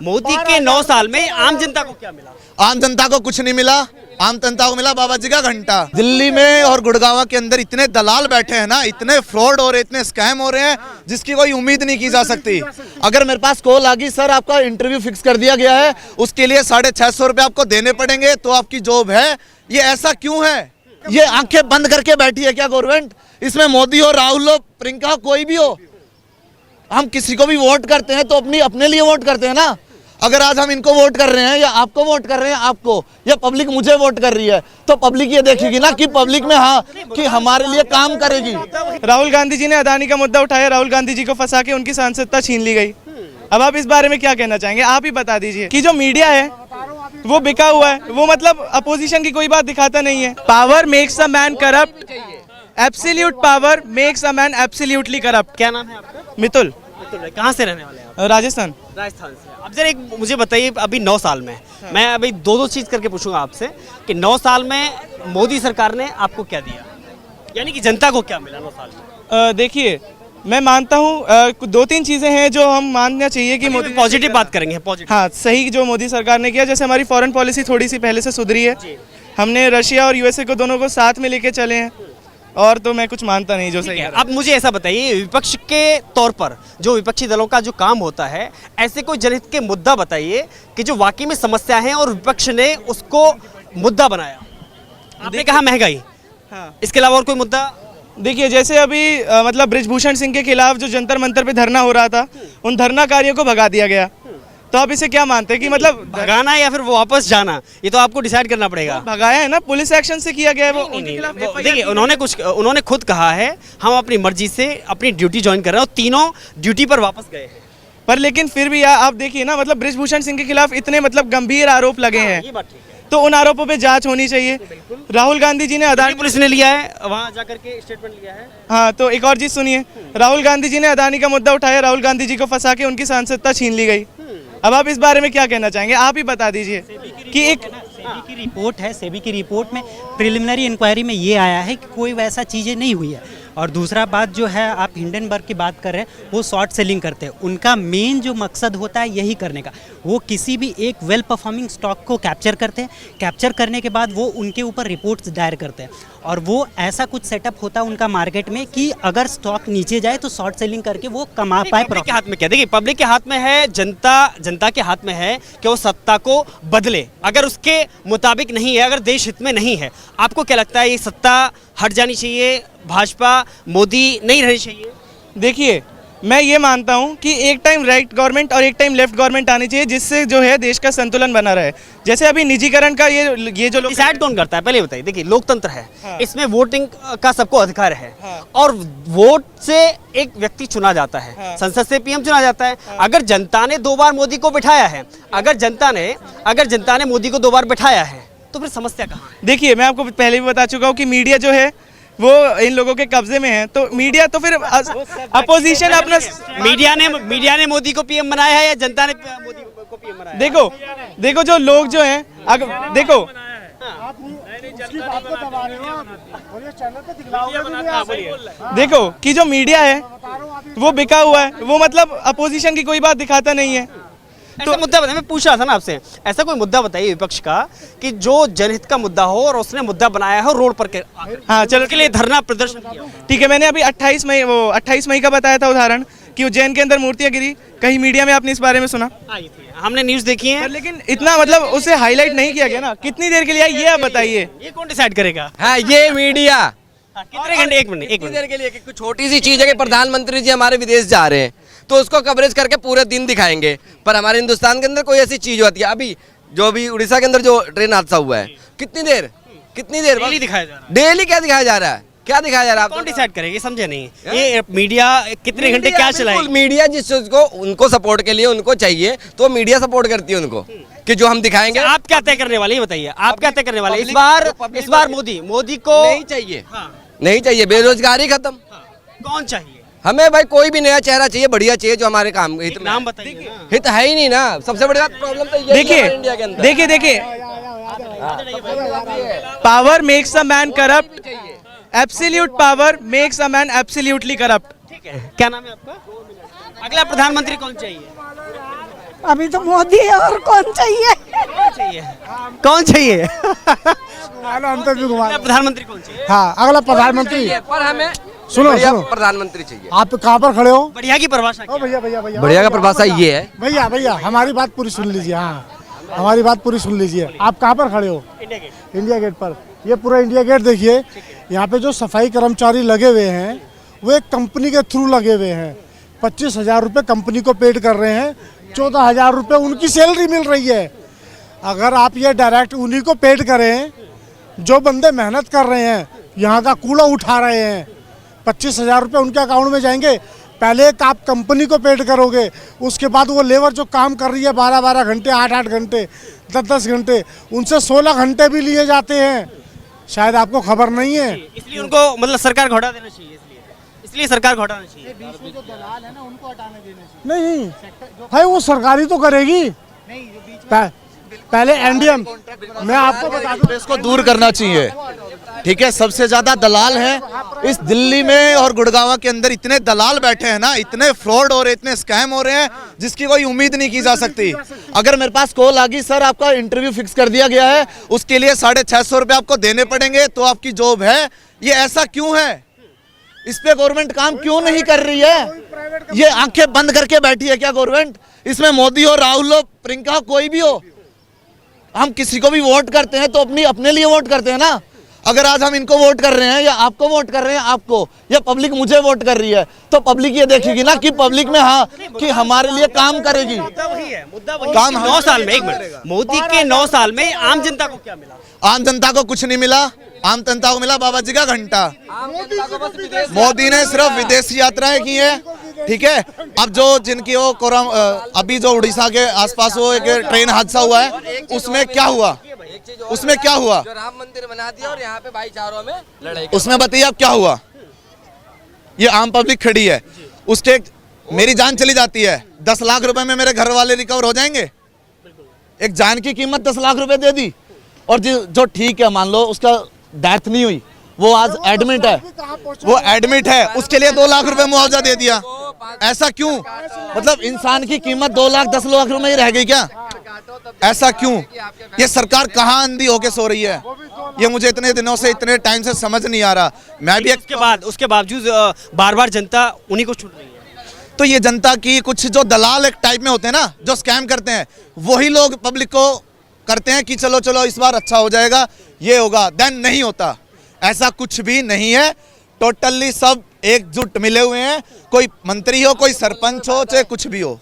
मोदी के 9 साल में आम जनता को क्या मिला? आम जनता को कुछ नहीं मिला। आम जनता को मिला बाबा जी का घंटा। दिल्ली में और गुड़गांव के अंदर इतने दलाल बैठे हैं ना, इतने फ्रॉड हो रहे, इतने स्कैम हो रहे हैं जिसकी कोई उम्मीद नहीं की जा सकती। अगर मेरे पास कॉल आ गई, सर आपका इंटरव्यू फिक्स कर दिया गया है, उसके लिए 650 रुपये आपको देने पड़ेंगे तो आपकी जॉब है, ये ऐसा क्यों है? ये आंखें बंद करके बैठी है क्या गवर्नमेंट? इसमें मोदी हो, राहुल हो, प्रियंका, कोई भी हो, हम किसी को भी वोट करते हैं तो अपने लिए वोट करते हैं ना। अगर आज हम इनको वोट कर रहे हैं या आपको वोट कर रहे हैं, आपको या पब्लिक मुझे वोट कर रही है, तो पब्लिक ये देखेगी ना कि पब्लिक में हाँ कि हमारे लिए काम करेगी। राहुल गांधी जी ने अदानी का मुद्दा उठाया, राहुल गांधी जी को फंसा के उनकी सांसदता छीन ली गई। अब आप इस बारे में क्या कहना चाहेंगे? आप ही बता दीजिए कि जो मीडिया है वो बिका हुआ है, वो मतलब अपोजिशन की कोई बात दिखाता नहीं है। Power makes a man corrupt, absolute power makes a man absolutely corrupt. क्या नाम है आपका? मितुल। कहाँ से रहने वाले हैं आप? राजस्थान। राजस्थान से। अब जरा एक मुझे बताइए, अभी 9 साल में मैं अभी दो चीज करके पूछूंगा आपसे कि 9 साल में मोदी सरकार ने आपको क्या दिया, यानी कि जनता को क्या मिला 9 साल में? देखिए, मैं मानता हूँ 2-3 चीजें हैं जो हम मानना चाहिए कि मोदी पॉजिटिव बात करेंगे, पॉजिटिव। हाँ, सही जो मोदी सरकार ने किया, जैसे हमारी फॉरेन पॉलिसी थोड़ी सी पहले से सुधरी है। हमने रशिया और यूएसए को दोनों को साथ में लेके चले हैं, और तो मैं कुछ मानता नहीं जो सही है। अब मुझे ऐसा बताइए, विपक्ष के तौर पर जो विपक्षी दलों का जो काम होता है, ऐसे कोई जनहित के मुद्दा बताइए कि जो वाकई में समस्या है और विपक्ष ने उसको मुद्दा बनाया। आपने कहा महंगाई, हाँ। इसके अलावा और कोई मुद्दा? देखिए, जैसे अभी मतलब बृजभूषण सिंह के खिलाफ जो जंतर मंतर पे धरना हो रहा था, उन धरनाकारियों को भगा दिया गया। तो आप इसे क्या मानते हैं कि मतलब भगाना या फिर वो वापस जाना, ये तो आपको डिसाइड करना पड़ेगा। भगाया है ना, पुलिस एक्शन से किया गया है वो। देखिए, उन्होंने खुद कहा है हम अपनी मर्जी से अपनी ड्यूटी ज्वाइन कर रहे हैं, और तीनों ड्यूटी पर वापस गए हैं। पर लेकिन फिर भी आप देखिए ना, मतलब बृजभूषण सिंह के खिलाफ इतने मतलब गंभीर आरोप लगे हैं, ये बात ठीक है। तो उन आरोपों पे जांच होनी चाहिए। राहुल गांधी जी ने अदानी, पुलिस ने लिया है, वहां जाकर के स्टेटमेंट लिया है। हाँ, तो एक और चीज सुनिए, राहुल गांधी जी ने अदानी का मुद्दा उठाया, राहुल गांधी जी को फंसा के उनकी सांसदता छीन ली गई। अब आप इस बारे में क्या कहना चाहेंगे? आप ही बता दीजिए कि एक सेबी की रिपोर्ट है, सेबी की रिपोर्ट में प्रिलिमिनरी इंक्वायरी में ये आया है कि कोई वैसा चीज़ें नहीं हुई है। और दूसरा बात जो है, आप हिंडनबर्ग की बात कर रहे हैं, वो शॉर्ट सेलिंग करते हैं। उनका मेन जो मकसद होता है यही करने का, वो किसी भी एक वेल परफॉर्मिंग स्टॉक को कैप्चर करते हैं। कैप्चर करने के बाद वो उनके ऊपर रिपोर्ट्स दायर करते हैं, और वो ऐसा कुछ सेटअप होता है उनका मार्केट में कि अगर स्टॉक नीचे जाए तो शॉर्ट सेलिंग करके वो कमा पाए। पब्लिक के हाथ में क्या? देखिए, पब्लिक के हाथ में है, जनता के हाथ में है कि वो सत्ता को बदले। अगर उसके मुताबिक नहीं है, अगर देश हित में नहीं है, आपको क्या लगता है ये सत्ता हट जानी चाहिए, भाजपा मोदी नहीं रहनी चाहिए? देखिए, मैं ये मानता हूँ कि एक टाइम राइट गवर्नमेंट और एक टाइम लेफ्ट गवर्नमेंट आनी चाहिए, जिससे जो है देश का संतुलन बना रहे। जैसे अभी निजीकरण का ये जो लोग डिसाइड कौन करता है, पहले बताइए। देखिए, लोकतंत्र है, हाँ। इसमें वोटिंग का सबको अधिकार है, हाँ। और वोट से एक व्यक्ति चुना जाता है, हाँ। संसद से पीएम चुना जाता है। हाँ। अगर जनता ने 2 बार मोदी को बिठाया है, अगर जनता ने मोदी को 2 बार बिठाया है, तो फिर समस्या कहाँ है? देखिए, मैं आपको पहले भी बता चुका हूँ कि मीडिया जो है वो इन लोगों के कब्जे में है, तो मीडिया तो फिर अपोजिशन अपना मीडिया ने मोदी को पीएम बनाया है या जनता ने मोदी को पीएम बनाया है? देखो जो लोग जो हैं, देखो कि जो मीडिया है वो बिका हुआ है, वो मतलब अपोजिशन की कोई बात दिखाता नहीं है। तो मुद्दा बताइए, मैं पूछ रहा था ना आपसे, ऐसा कोई मुद्दा बताइए विपक्ष का कि जो जनहित का मुद्दा हो और उसने मुद्दा बनाया हो रोड पर के। हाँ, चलो, के लिए धरना प्रदर्शन किया। ठीक है, मैंने अभी 28 मई का बताया था उदाहरण कि उज्जैन के अंदर मूर्तियां गिरी। कहीं मीडिया में आपने इस बारे में सुना? हमने न्यूज देखी है, लेकिन इतना मतलब उसे हाईलाइट नहीं किया गया ना। कितनी देर के लिए ये आप बताइए, ये कौन डिसाइड करेगा? हाँ, ये मीडिया कितने घंटे? एक मिनट कितनी देर के लिए? कुछ छोटी सी चीज है कि प्रधानमंत्री जी हमारे विदेश जा रहे हैं तो उसको कवरेज करके पूरे दिन दिखाएंगे, पर हमारे हिंदुस्तान के अंदर कोई ऐसी चीज होती है। अभी जो भी उड़ीसा के अंदर जो ट्रेन हादसा हुआ है, कितनी देर डेली दिखाया जा रहा है। डेली क्या दिखाया जा रहा है? क्या दिखाया जा रहा है? कौन डिसाइड करेगा? ये समझे नहीं। ये मीडिया कितने घंटे क्या चलाएगी? मीडिया जिस चीज को उनको सपोर्ट के लिए उनको चाहिए, तो मीडिया सपोर्ट करती है उनको कि जो हम दिखाएंगे। आप क्या तय करने वाले, ये बताइए, आप क्या तय करने वाले? इस बार मोदी को नहीं चाहिए, नहीं चाहिए। बेरोजगारी खत्म। कौन चाहिए? हमें भाई कोई भी नया चेहरा चाहिए, बढ़िया चाहिए, जो हमारे काम हित में। नाम बताइए। हित है ही नहीं ना, सबसे बड़ी बात प्रॉब्लम तो ये है इंडिया के अंदर। देखिए, power makes a man corrupt, absolute power makes a man absolutely corrupt. ठीक है, क्या नाम है आपका? अगला प्रधानमंत्री कौन चाहिए? अभी तो मोदी है, और कौन चाहिए? कौन चाहिए? प्रधानमंत्री प्रधानमंत्री कौन चाहिए? हाँ, अगला प्रधानमंत्री। पर हमें सुनो बढ़िया सुनो, प्रधानमंत्री चाहिए। आप कहाँ पर खड़े हो? बढ़िया की परिभाषा क्या ओ है? भैया भैया भैया, बढ़िया का परिभाषा ये है। भैया भैया हमारी बात पूरी सुन लीजिए। हाँ, हमारी बात पूरी सुन लीजिए। आप कहाँ पर खड़े हो? इंडिया गेट पर। ये पूरा इंडिया गेट देखिए। यहाँ पे जो सफाई कर्मचारी लगे हुए हैं वो एक कंपनी के थ्रू लगे हुए हैं। 25,000 रुपये कंपनी को पेड कर रहे हैं, 14,000 रुपये उनकी सैलरी मिल रही है। अगर आप ये डायरेक्ट उन्हीं को पेड करें, जो बंदे मेहनत कर रहे हैं, यहाँ का कूड़ा उठा रहे हैं, 25,000 रुपये उनके अकाउंट में जाएंगे। पहले एक आप कंपनी को पेड करोगे, उसके बाद वो लेबर जो काम कर रही है 12-12 घंटे, 8-8 घंटे, 10-10 घंटे, उनसे 16 घंटे भी लिए जाते हैं। शायद आपको खबर नहीं है। इसलिए उनको मतलब सरकार घोड़ा देना चाहिए, इसलिए सरकार घोटाना चाहिए। नहीं भाई, वो सरकारी तो करेगी। पहले एनडीएम, मैं आपको बता दूं, इसको दूर करना चाहिए। ठीक है, सबसे ज्यादा दलाल हैं इस दिल्ली में और गुड़गांव के अंदर। इतने दलाल बैठे हैं ना, इतने फ्रॉड हो रहे, इतने स्कैम हो रहे हैं जिसकी कोई उम्मीद नहीं की जा सकती। अगर मेरे पास कॉल आ गई, सर आपका इंटरव्यू फिक्स कर दिया गया है, उसके लिए 650 रुपये आपको देने पड़ेंगे तो आपकी जॉब है, ये ऐसा क्यों है? इस पे गवर्नमेंट काम क्यों नहीं कर रही है? ये आंखें बंद करके बैठी है क्या गवर्नमेंट? इसमें मोदी हो, राहुल हो, प्रियंका हो, कोई भी हो, हम किसी को भी वोट करते हैं तो अपने लिए वोट करते हैं ना। अगर आज हम इनको वोट कर रहे हैं या आपको वोट कर रहे हैं, आपको या पब्लिक मुझे वोट कर रही है, तो पब्लिक ये देखेगी ना कि पब्लिक में हाँ कि हमारे लिए काम करेगी। मुद्दा वही है, मुद्दा वही काम है। 9 साल में, एक मिनट, मोदी के 9 साल में आम जनता को क्या मिला? आम जनता को कुछ नहीं मिला। आम जनता को मिला बाबा जी का घंटा। मोदी ने सिर्फ विदेशी यात्राएं की है। ठीक है, अब जो जिनकी वो अभी जो उड़ीसा के आसपास वो एक ट्रेन हादसा हुआ है, उसमें क्या हुआ? उसमें क्या हुआ? जो राम मंदिर बना दिया और यहाँ पे भाईचारों में लड़ाई। उसमें बताइए अब क्या हुआ? ये आम पब्लिक खड़ी है, उसके मेरी जान चली जाती है, 10 लाख रुपए में मेरे घर वाले रिकवर हो जाएंगे? एक जान की कीमत 10 लाख रुपए दे दी, और जो ठीक है मान लो उसका डेथ नहीं हुई, वो आज एडमिट है, वो एडमिट है, उसके लिए 2 लाख रुपए मुआवजा दे दिया। ऐसा क्यों? मतलब इंसान की कीमत 2 लाख 10 लाख रुपए ही रह गई क्या? ऐसा क्यों? ये सरकार कहाँ अंधी होके सो रही है? ये मुझे इतने दिनों से, इतने टाइम से समझ नहीं आ रहा। मैं भी उसके बावजूद बार बार जनता उन्हीं को चुन रही है। तो ये जनता की कुछ जो दलाल एक टाइप में होते हैं ना, जो स्कैम करते हैं, वही लोग पब्लिक को करते हैं कि चलो चलो इस बार अच्छा हो जाएगा, ये होगा, देन नहीं होता। ऐसा कुछ भी नहीं है। टोटली सब एकजुट मिले हुए हैं, कोई मंत्री हो, कोई सरपंच हो, चाहे कुछ भी हो।